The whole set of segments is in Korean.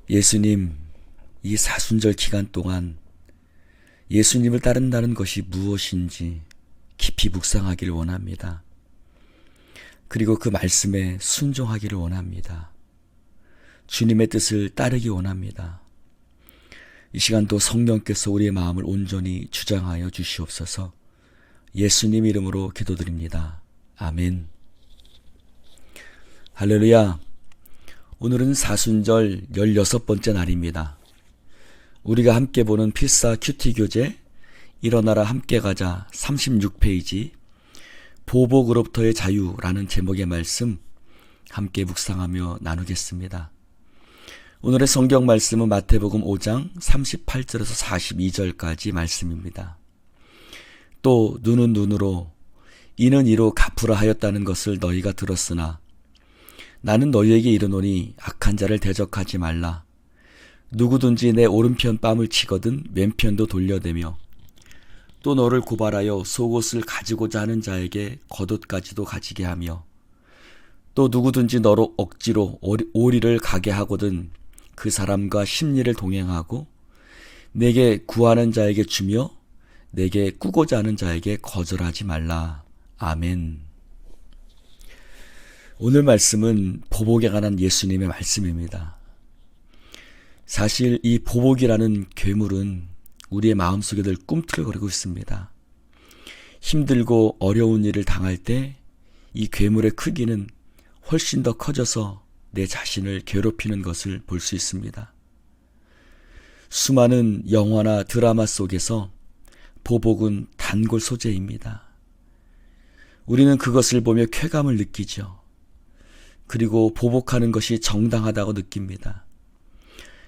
예수님, 이 사순절 기간 동안 예수님을 따른다는 것이 무엇인지 깊이 묵상하기를 원합니다. 그리고 그 말씀에 순종하기를 원합니다. 주님의 뜻을 따르기 원합니다. 이 시간도 성령께서 우리의 마음을 온전히 주장하여 주시옵소서. 예수님 이름으로 기도드립니다. 아멘. 할렐루야. 오늘은 사순절 16번째 날입니다. 우리가 함께 보는 필사 큐티 교재 일어나라 함께 가자 36페이지 보복으로부터의 자유라는 제목의 말씀 함께 묵상하며 나누겠습니다. 오늘의 성경 말씀은 마태복음 5장 38절에서 42절까지 말씀입니다. 또 눈은 눈으로 이는 이로 갚으라 하였다는 것을 너희가 들었으나 나는 너희에게 이르노니 악한 자를 대적하지 말라. 누구든지 내 오른편 뺨을 치거든 왼편도 돌려대며 또 너를 고발하여 속옷을 가지고자 하는 자에게 겉옷까지도 가지게 하며 또 누구든지 너로 억지로 오리를 가게 하거든 그 사람과 심리를 동행하고 내게 구하는 자에게 주며 내게 꾸고자 하는 자에게 거절하지 말라. 아멘. 오늘 말씀은 보복에 관한 예수님의 말씀입니다. 사실 이 보복이라는 괴물은 우리의 마음속에 늘 꿈틀거리고 있습니다. 힘들고 어려운 일을 당할 때 이 괴물의 크기는 훨씬 더 커져서 내 자신을 괴롭히는 것을 볼 수 있습니다. 수많은 영화나 드라마 속에서 보복은 단골 소재입니다. 우리는 그것을 보며 쾌감을 느끼죠. 그리고 보복하는 것이 정당하다고 느낍니다.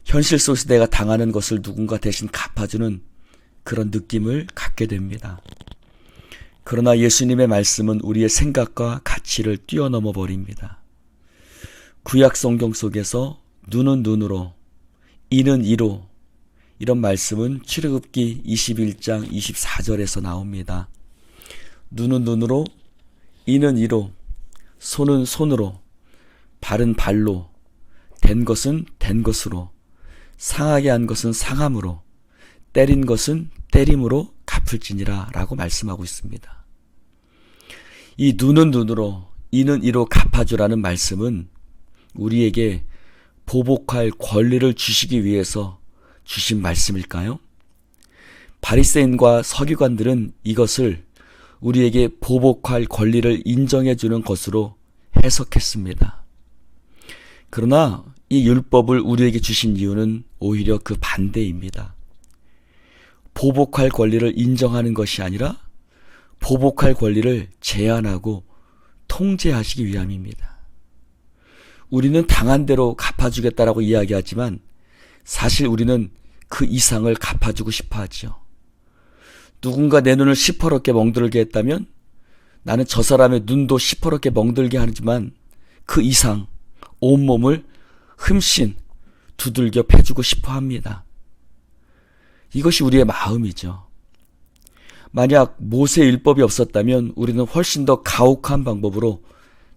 현실 속에서 내가 당하는 것을 누군가 대신 갚아주는 그런 느낌을 갖게 됩니다. 그러나 예수님의 말씀은 우리의 생각과 가치를 뛰어넘어 버립니다. 구약 성경 속에서 눈은 눈으로, 이는 이로 이런 말씀은 출애굽기 21장 24절에서 나옵니다. 눈은 눈으로, 이는 이로, 손은 손으로, 발은 발로, 된 것은 된 것으로, 상하게 한 것은 상함으로, 때린 것은 때림으로 갚을지니라 라고 말씀하고 있습니다. 이 눈은 눈으로, 이는 이로 갚아주라는 말씀은 우리에게 보복할 권리를 주시기 위해서 주신 말씀일까요? 바리새인과 서기관들은 이것을 우리에게 보복할 권리를 인정해주는 것으로 해석했습니다. 그러나 이 율법을 우리에게 주신 이유는 오히려 그 반대입니다. 보복할 권리를 인정하는 것이 아니라 보복할 권리를 제한하고 통제하시기 위함입니다. 우리는 당한 대로 갚아주겠다라고 이야기하지만 사실 우리는 그 이상을 갚아주고 싶어 하죠. 누군가 내 눈을 시퍼렇게 멍들게 했다면 나는 저 사람의 눈도 시퍼렇게 멍들게 하지만 그 이상 온몸을 흠씬 두들겨 패주고 싶어 합니다. 이것이 우리의 마음이죠. 만약 모세율법이 없었다면 우리는 훨씬 더 가혹한 방법으로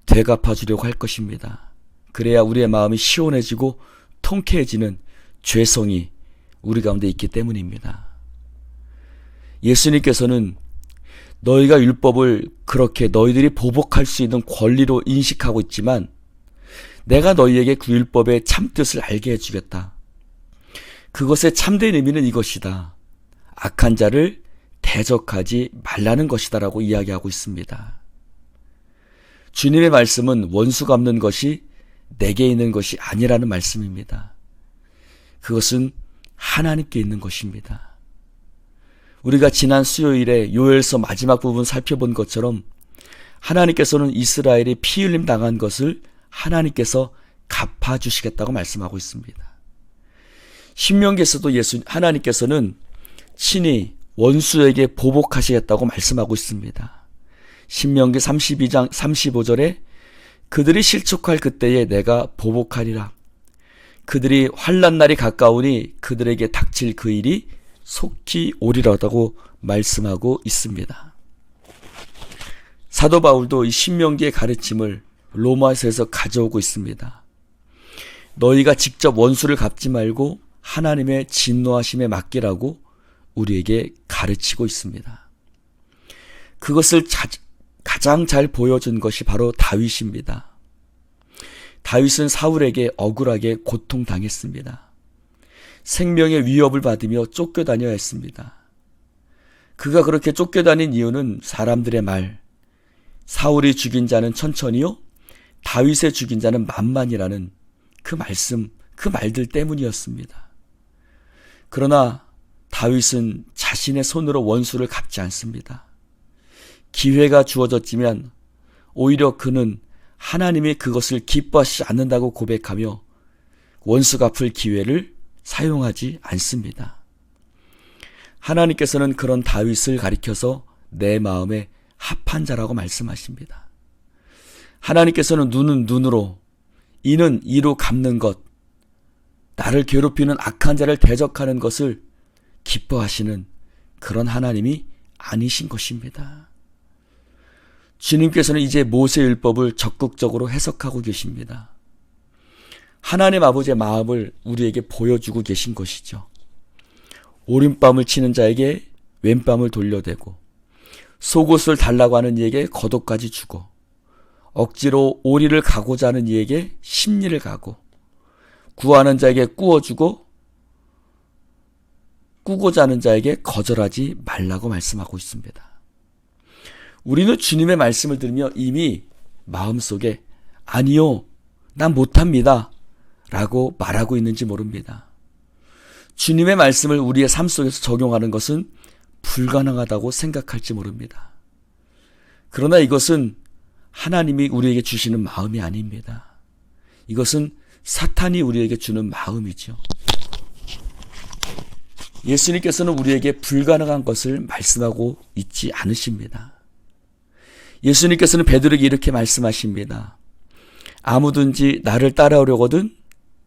되갚아주려고 할 것입니다. 그래야 우리의 마음이 시원해지고 통쾌해지는 죄성이 우리 가운데 있기 때문입니다. 예수님께서는 너희가 율법을 그렇게 너희들이 보복할 수 있는 권리로 인식하고 있지만 내가 너희에게 그 율법의 참뜻을 알게 해주겠다. 그것의 참된 의미는 이것이다. 악한 자를 대적하지 말라는 것이다 라고 이야기하고 있습니다. 주님의 말씀은 원수 갚는 것이 내게 있는 것이 아니라는 말씀입니다. 그것은 하나님께 있는 것입니다. 우리가 지난 수요일에 요엘서 마지막 부분 살펴본 것처럼 하나님께서는 이스라엘이 피 흘림 당한 것을 하나님께서 갚아주시겠다고 말씀하고 있습니다. 신명기에서도 하나님께서는 친히 원수에게 보복하시겠다고 말씀하고 있습니다. 신명기 32장 35절에 그들이 실족할 그때에 내가 보복하리라. 그들이 환난 날이 가까우니 그들에게 닥칠 그 일이 속히 오리라고 말씀하고 있습니다. 사도 바울도 이 신명기의 가르침을 로마서에서 가져오고 있습니다. 너희가 직접 원수를 갚지 말고 하나님의 진노하심에 맡기라고 우리에게 가르치고 있습니다. 그것을 가장 잘 보여준 것이 바로 다윗입니다. 다윗은 사울에게 억울하게 고통당했습니다. 생명의 위협을 받으며 쫓겨다녀야 했습니다. 그가 그렇게 쫓겨다닌 이유는 사람들의 말, 사울이 죽인 자는 천천히요, 다윗의 죽인 자는 만만이라는 그 말씀, 그 말들 때문이었습니다. 그러나 다윗은 자신의 손으로 원수를 갚지 않습니다. 기회가 주어졌지만 오히려 그는 하나님이 그것을 기뻐하시지 않는다고 고백하며 원수 갚을 기회를 사용하지 않습니다. 하나님께서는 그런 다윗을 가리켜서 내 마음에 합한 자라고 말씀하십니다. 하나님께서는 눈은 눈으로, 이는 이로 갚는 것, 나를 괴롭히는 악한 자를 대적하는 것을 기뻐하시는 그런 하나님이 아니신 것입니다. 주님께서는 이제 모세율법을 적극적으로 해석하고 계십니다. 하나님 아버지의 마음을 우리에게 보여주고 계신 것이죠. 오른밤을 치는 자에게 왼밤을 돌려대고, 속옷을 달라고 하는 이에게 겉옷까지 주고, 억지로 오리를 가고자 하는 이에게 십리를 가고, 구하는 자에게 꾸어주고 꾸고자 하는 자에게 거절하지 말라고 말씀하고 있습니다. 우리는 주님의 말씀을 들으며 이미 마음속에 아니요, 난 못합니다 라고 말하고 있는지 모릅니다. 주님의 말씀을 우리의 삶 속에서 적용하는 것은 불가능하다고 생각할지 모릅니다. 그러나 이것은 하나님이 우리에게 주시는 마음이 아닙니다. 이것은 사탄이 우리에게 주는 마음이죠. 예수님께서는 우리에게 불가능한 것을 말씀하고 있지 않으십니다. 예수님께서는 베드로에게 이렇게 말씀하십니다. 아무든지 나를 따라오려거든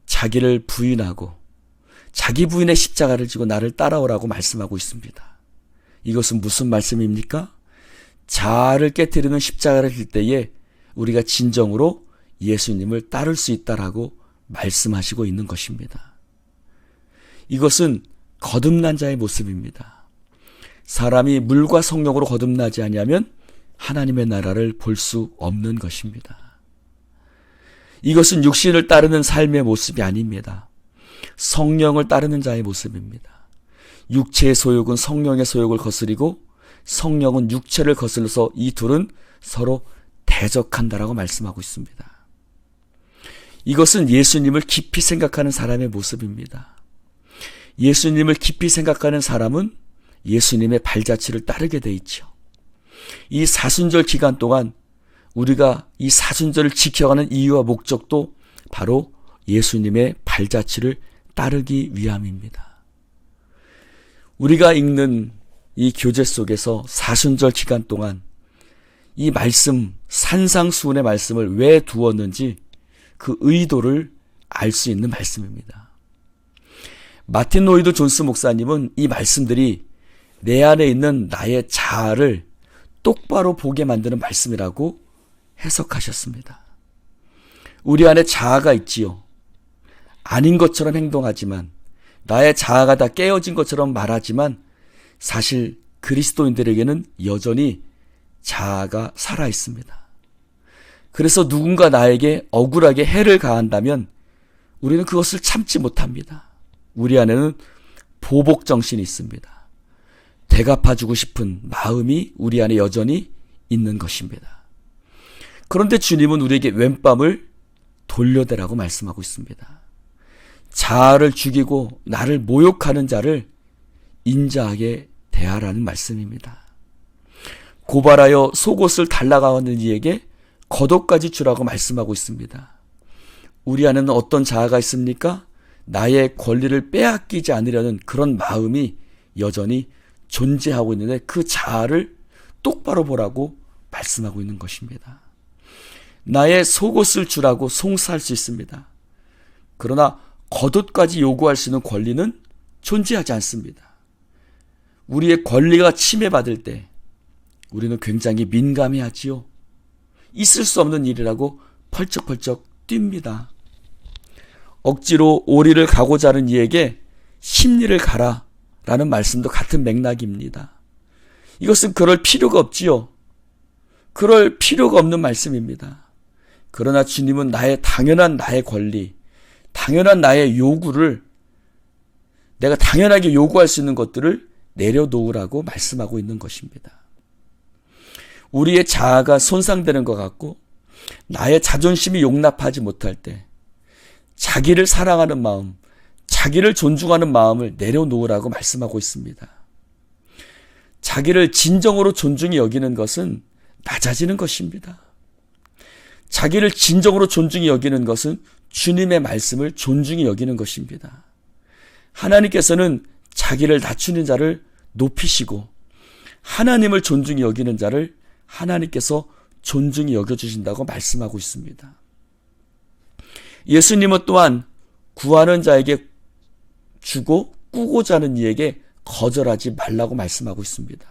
자기를 부인하고 자기 부인의 십자가를 지고 나를 따라오라고 말씀하고 있습니다. 이것은 무슨 말씀입니까? 자아를 깨트리는 십자가를 질 때에 우리가 진정으로 예수님을 따를 수 있다라고 말씀하시고 있는 것입니다. 이것은 거듭난 자의 모습입니다. 사람이 물과 성령으로 거듭나지 아니하면 하나님의 나라를 볼 수 없는 것입니다. 이것은 육신을 따르는 삶의 모습이 아닙니다. 성령을 따르는 자의 모습입니다. 육체의 소욕은 성령의 소욕을 거스리고 성령은 육체를 거슬러서 이 둘은 서로 대적한다라고 말씀하고 있습니다. 이것은 예수님을 깊이 생각하는 사람의 모습입니다. 예수님을 깊이 생각하는 사람은 예수님의 발자취를 따르게 돼 있죠. 이 사순절 기간 동안 우리가 이 사순절을 지켜가는 이유와 목적도 바로 예수님의 발자취를 따르기 위함입니다. 우리가 읽는 이 교재 속에서 사순절 기간 동안 이 말씀, 산상수훈의 말씀을 왜 두었는지 그 의도를 알 수 있는 말씀입니다. 마틴 로이드 존스 목사님은 이 말씀들이 내 안에 있는 나의 자아를 똑바로 보게 만드는 말씀이라고 해석하셨습니다. 우리 안에 자아가 있지요. 아닌 것처럼 행동하지만, 나의 자아가 다 깨어진 것처럼 말하지만 사실 그리스도인들에게는 여전히 자아가 살아있습니다. 그래서 누군가 나에게 억울하게 해를 가한다면 우리는 그것을 참지 못합니다. 우리 안에는 보복정신이 있습니다. 대갚아주고 싶은 마음이 우리 안에 여전히 있는 것입니다. 그런데 주님은 우리에게 왼밤을 돌려대라고 말씀하고 있습니다. 자아를 죽이고 나를 모욕하는 자를 인자하게 대하라는 말씀입니다. 고발하여 속옷을 달라고 하는 이에게 겉옷까지 주라고 말씀하고 있습니다. 우리 안에는 어떤 자아가 있습니까? 나의 권리를 빼앗기지 않으려는 그런 마음이 여전히 존재하고 있는데 그 자아를 똑바로 보라고 말씀하고 있는 것입니다. 나의 속옷을 주라고 송사할 수 있습니다. 그러나 겉옷까지 요구할 수 있는 권리는 존재하지 않습니다. 우리의 권리가 침해받을 때 우리는 굉장히 민감해하지요. 있을 수 없는 일이라고 펄쩍펄쩍 뜁니다. 억지로 오리를 가고자 하는 이에게 십리를 가라 라는 말씀도 같은 맥락입니다. 이것은 그럴 필요가 없지요. 그럴 필요가 없는 말씀입니다. 그러나 주님은 당연한 나의 권리, 당연한 나의 요구를, 내가 당연하게 요구할 수 있는 것들을 내려놓으라고 말씀하고 있는 것입니다. 우리의 자아가 손상되는 것 같고 나의 자존심이 용납하지 못할 때 자기를 사랑하는 마음, 자기를 존중하는 마음을 내려놓으라고 말씀하고 있습니다. 자기를 진정으로 존중히 여기는 것은 낮아지는 것입니다. 자기를 진정으로 존중히 여기는 것은 주님의 말씀을 존중히 여기는 것입니다. 하나님께서는 자기를 낮추는 자를 높이시고 하나님을 존중히 여기는 자를 하나님께서 존중히 여겨주신다고 말씀하고 있습니다. 예수님은 또한 구하는 자에게 주고 꾸고자 하는 이에게 거절하지 말라고 말씀하고 있습니다.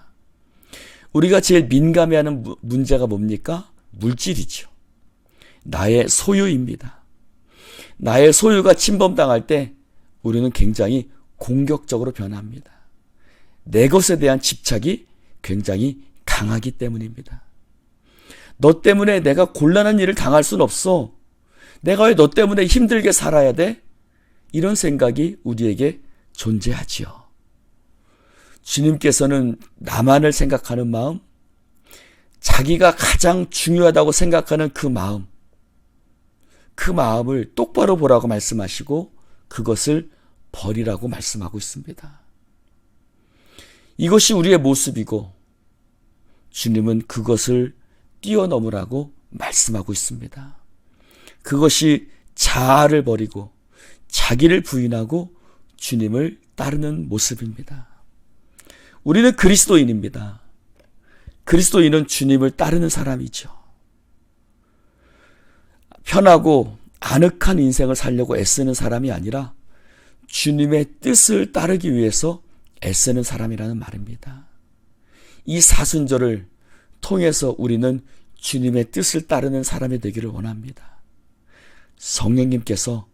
우리가 제일 민감해하는 문제가 뭡니까? 물질이죠. 나의 소유입니다. 나의 소유가 침범당할 때 우리는 굉장히 공격적으로 변합니다. 내 것에 대한 집착이 굉장히 강하기 때문입니다. 너 때문에 내가 곤란한 일을 당할 순 없어. 내가 왜 너 때문에 힘들게 살아야 돼? 이런 생각이 우리에게 존재하지요. 주님께서는 나만을 생각하는 마음, 자기가 가장 중요하다고 생각하는 그 마음을 똑바로 보라고 말씀하시고 그것을 버리라고 말씀하고 있습니다. 이것이 우리의 모습이고 주님은 그것을 뛰어넘으라고 말씀하고 있습니다. 그것이 자아를 버리고 자기를 부인하고 주님을 따르는 모습입니다. 우리는 그리스도인입니다. 그리스도인은 주님을 따르는 사람이죠. 편하고 아늑한 인생을 살려고 애쓰는 사람이 아니라 주님의 뜻을 따르기 위해서 애쓰는 사람이라는 말입니다. 이 사순절을 통해서 우리는 주님의 뜻을 따르는 사람이 되기를 원합니다. 성령님께서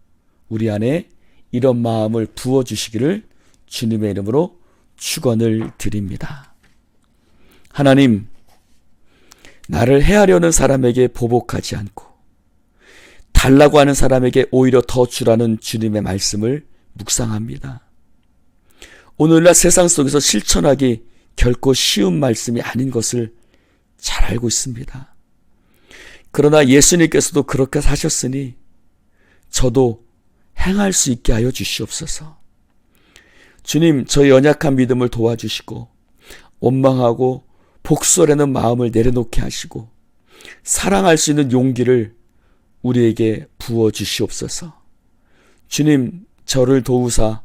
우리 안에 이런 마음을 부어주시기를 주님의 이름으로 축원을 드립니다. 하나님, 나를 해하려는 사람에게 보복하지 않고 달라고 하는 사람에게 오히려 더 주라는 주님의 말씀을 묵상합니다. 오늘날 세상 속에서 실천하기 결코 쉬운 말씀이 아닌 것을 잘 알고 있습니다. 그러나 예수님께서도 그렇게 사셨으니 저도 행할 수 있게 하여 주시옵소서. 주님, 저의 연약한 믿음을 도와주시고 원망하고 복수하려는 마음을 내려놓게 하시고 사랑할 수 있는 용기를 우리에게 부어주시옵소서. 주님, 저를 도우사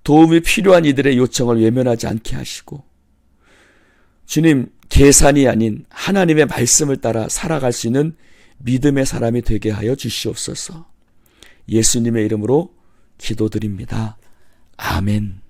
도움이 필요한 이들의 요청을 외면하지 않게 하시고 주님, 계산이 아닌 하나님의 말씀을 따라 살아갈 수 있는 믿음의 사람이 되게 하여 주시옵소서. 예수님의 이름으로 기도드립니다. 아멘.